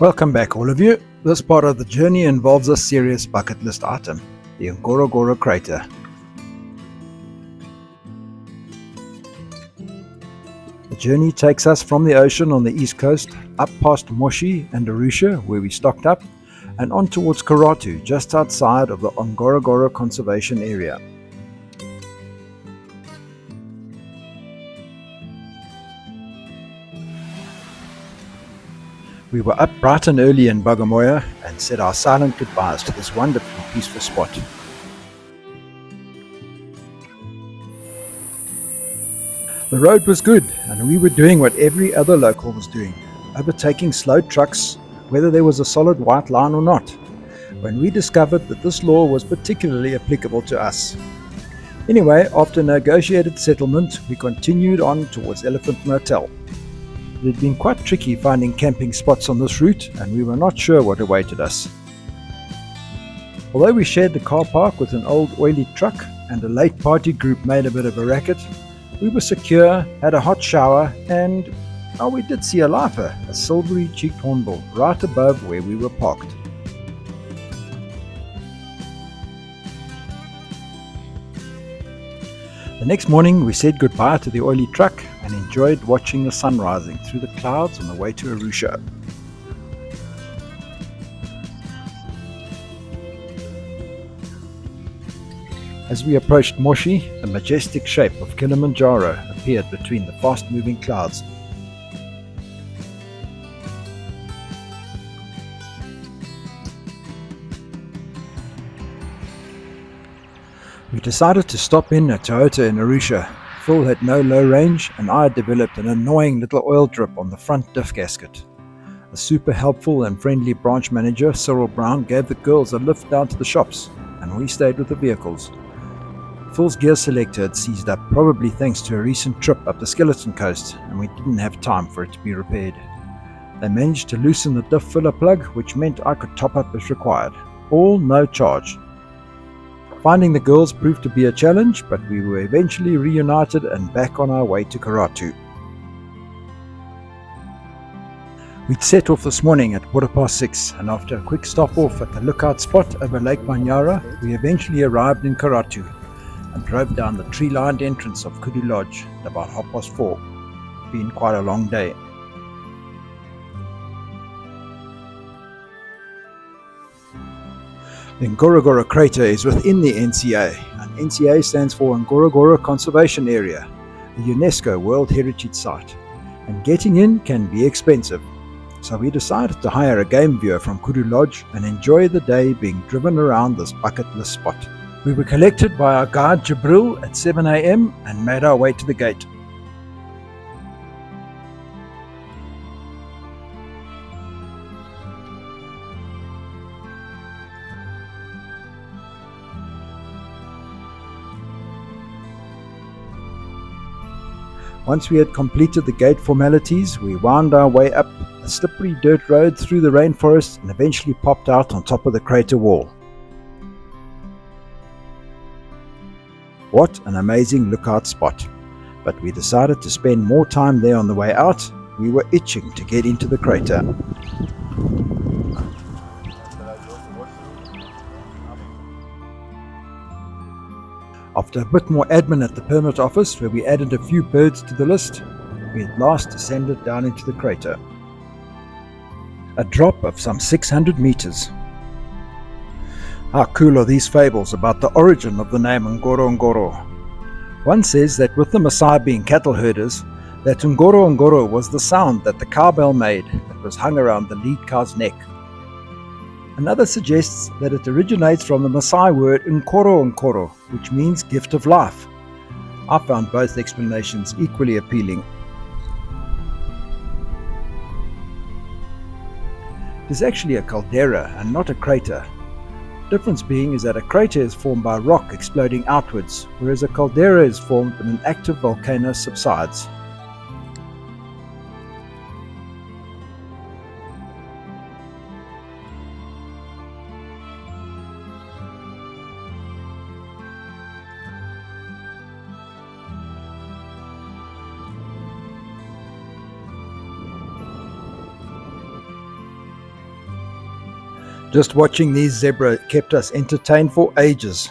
Welcome back, all of you. This part of the journey involves a serious bucket list item, the Ngorongoro Crater. The journey takes us from the ocean on the east coast, up past Moshi and Arusha, where we stocked up, and on towards Karatu, just outside of the Ngorongoro Conservation Area. We were up bright and early in Bagamoyo and said our silent goodbyes to this wonderful, peaceful spot. The road was good, and we were doing what every other local was doing, overtaking slow trucks, whether there was a solid white line or not, when we discovered that this law was particularly applicable to us. Anyway, after negotiated settlement, we continued on towards Elephant Motel. It had been quite tricky finding camping spots on this route, and we were not sure what awaited us. Although we shared the car park with an old oily truck and a late party group made a bit of a racket, we were secure, had a hot shower, and we did see a lifer, a silvery-cheeked hornbill, right above where we were parked. The next morning we said goodbye to the oily truck and enjoyed watching the sun rising through the clouds on the way to Arusha. As we approached Moshi, the majestic shape of Kilimanjaro appeared between the fast-moving clouds. We decided to stop in at Toyota in Arusha. Phil had no low range, and I had developed an annoying little oil drip on the front diff gasket. A super helpful and friendly branch manager, Cyril Brown, gave the girls a lift down to the shops, and we stayed with the vehicles. Phil's gear selector had seized up, probably thanks to a recent trip up the Skeleton Coast, and we didn't have time for it to be repaired. They managed to loosen the diff filler plug, which meant I could top up as required. All no charge. Finding the girls proved to be a challenge, but we were eventually reunited and back on our way to Karatu. We'd set off this morning at 6:15, and after a quick stop off at the lookout spot over Lake Banyara, we eventually arrived in Karatu and drove down the tree-lined entrance of Kudu Lodge at about 4:30. Been quite a long day. The Ngorongoro Crater is within the NCA, and NCA stands for Ngorongoro Conservation Area, a UNESCO World Heritage Site, and getting in can be expensive. So we decided to hire a game viewer from Kudu Lodge and enjoy the day being driven around this bucket list spot. We were collected by our guide Jibril at 7 a.m. and made our way to the gate. Once we had completed the gate formalities, we wound our way up a slippery dirt road through the rainforest and eventually popped out on top of the crater wall. What an amazing lookout spot! But we decided to spend more time there on the way out. We were itching to get into the crater. After a bit more admin at the permit office, where we added a few birds to the list, we at last descended down into the crater. A drop of some 600 meters. How cool are these fables about the origin of the name Ngorongoro? One says that with the Maasai being cattle herders, that Ngorongoro was the sound that the cowbell made that was hung around the lead cow's neck. Another suggests that it originates from the Maasai word Nkoro, which means gift of life. I found both explanations equally appealing. It is actually a caldera and not a crater. Difference being is that a crater is formed by rock exploding outwards, whereas a caldera is formed when an active volcano subsides. Just watching these zebra kept us entertained for ages.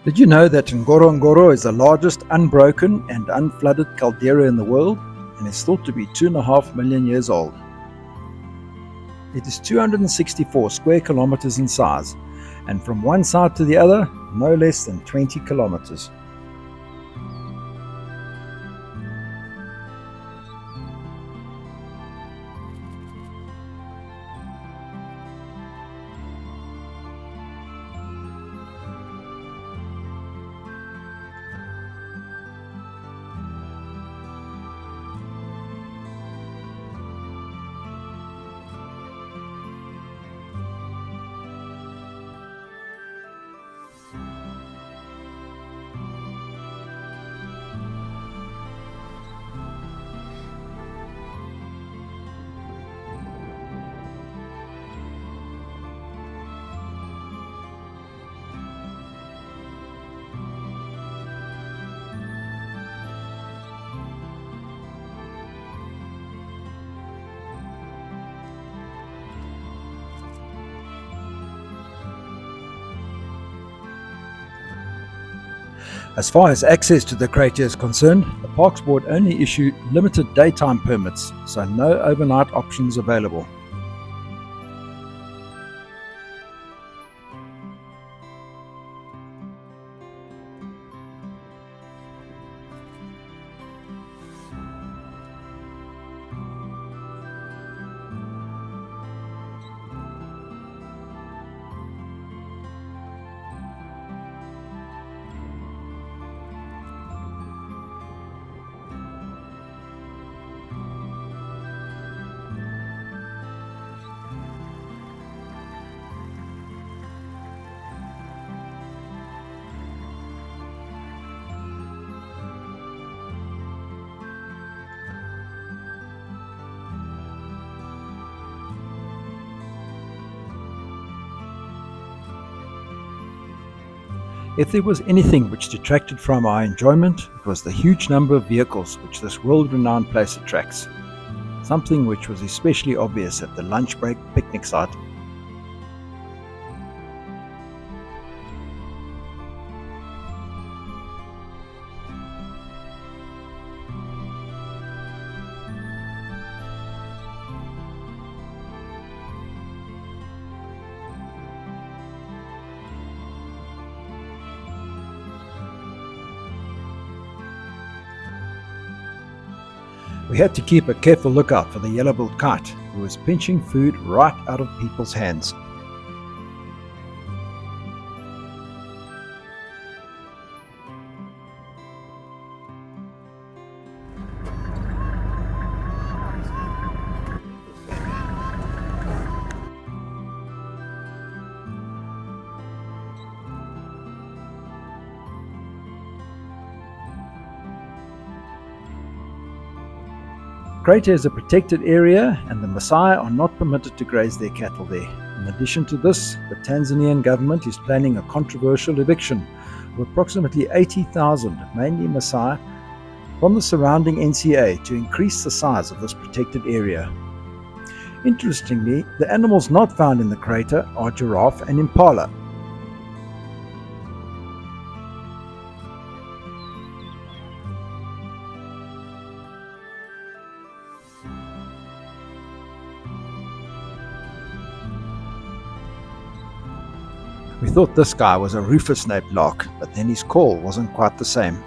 Did you know that Ngorongoro is the largest unbroken and unflooded caldera in the world and is thought to be 2.5 million years old? It is 264 square kilometers in size and from one side to the other, no less than 20 kilometers. As far as access to the crater is concerned, the Parks Board only issued limited daytime permits, so no overnight options available. If there was anything which detracted from our enjoyment, it was the huge number of vehicles which this world-renowned place attracts, something which was especially obvious at the lunch break picnic site. We had to keep a careful lookout for the yellow-billed kite, who was pinching food right out of people's hands. Crater is a protected area and the Maasai are not permitted to graze their cattle there. In addition to this, the Tanzanian government is planning a controversial eviction of approximately 80,000, mainly Maasai, from the surrounding NCA to increase the size of this protected area. Interestingly, the animals not found in the crater are giraffe and impala. We thought this guy was a rufous-napped lark, but then his call wasn't quite the same.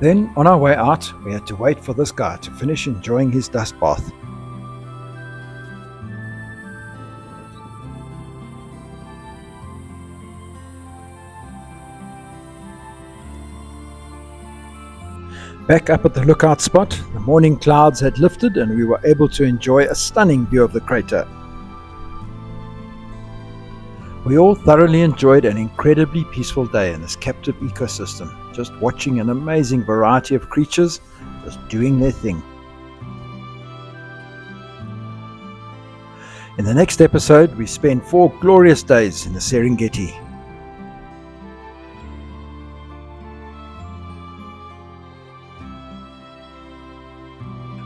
Then, on our way out, we had to wait for this guy to finish enjoying his dust bath. Back up at the lookout spot, the morning clouds had lifted and we were able to enjoy a stunning view of the crater. We all thoroughly enjoyed an incredibly peaceful day in this captive ecosystem, just watching an amazing variety of creatures just doing their thing. In the next episode, we spend 4 glorious days in the Serengeti.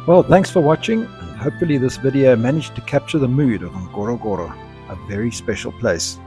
Well, thanks for watching, and hopefully this video managed to capture the mood of Ngorongoro, a very special place.